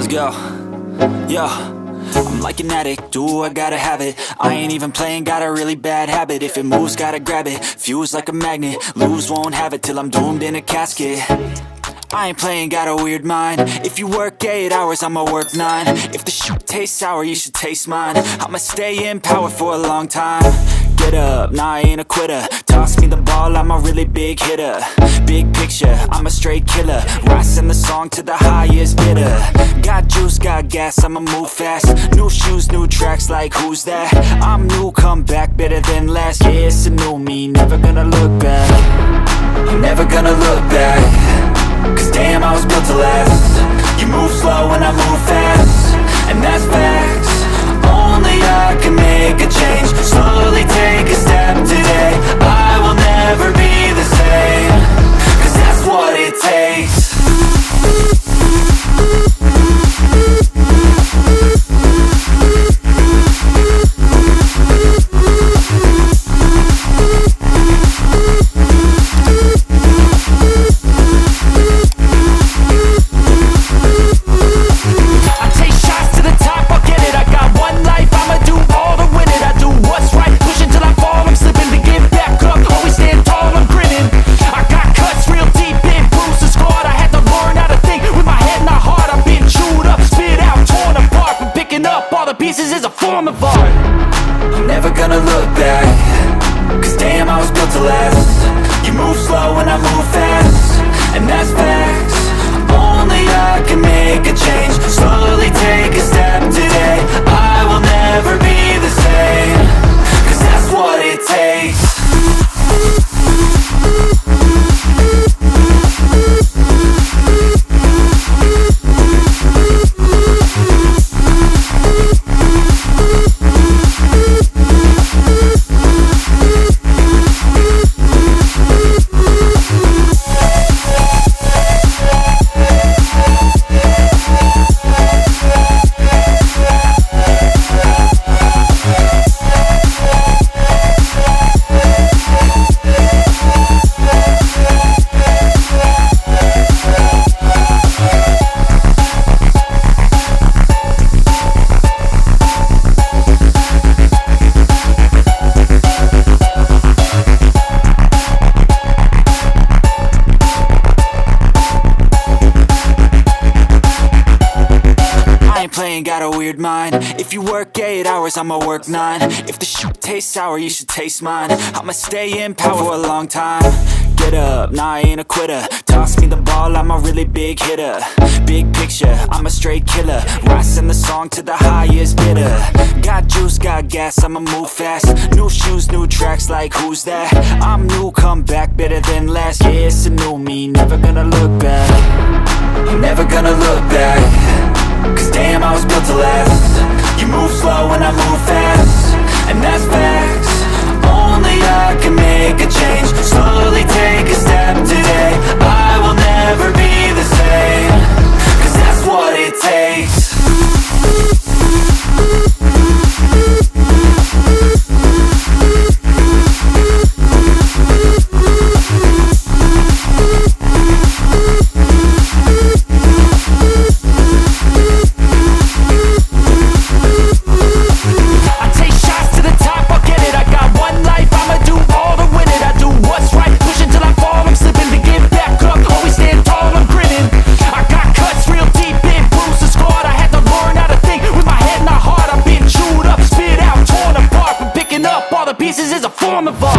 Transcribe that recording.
Let's go. Yo, I'm like an addict, ooh, I gotta have it. I ain't even playing, got a really bad habit. If it moves, gotta grab it, fuse like a magnet. Lose, won't have it till I'm doomed in a casket. I ain't playing, got a weird mind. If you work 8 hours, I'ma work 9. If the shit tastes sour, you should taste mine. I'ma stay in power for a long time. Get up, nah, I ain't a quitter. Toss me the ball, I'm a really big hitter. Big picture, I'm a straight killer. Rising the song to the highest bidder. Got juice, got gas, I'ma move fast. New shoes, new tracks, like who's that? I'm new, come back, better than last. Yeah, it's a new me, never gonna look back. I'm never gonna look back. Cause damn, I was built to last. You move slow and I move fast, and that's facts. Only I can make a change. Slowly take a step today. I will never be the same. Cause that's what it takes. Pieces is a form of art. I'm never gonna look back. Cause damn, I was built to last. You move slow and I move fast, and that's facts. Only I can make a change. Slowly take a step today. I will never be the same. Cause that's what it takes. Got a weird mind. If you work 8 hours, I'ma work 9. If the shit tastes sour, you should taste mine. I'ma stay in power for a long time. Get up, nah, I ain't a quitter. Toss me the ball, I'm a really big hitter. Big picture, I'm a straight killer. Rising the song to the highest bidder. Got juice, got gas, I'ma move fast. New shoes, new tracks, like who's that? I'm new, come back, better than last. Yeah, it's a new me, never gonna look back. I'm never gonna look back. Cause damn, I was built to last. You move slow and I move fast, and that's facts. Only I can make a change. Slowly take a step today. I will never be the same. Cause that's what it takes. Pieces is a form of art.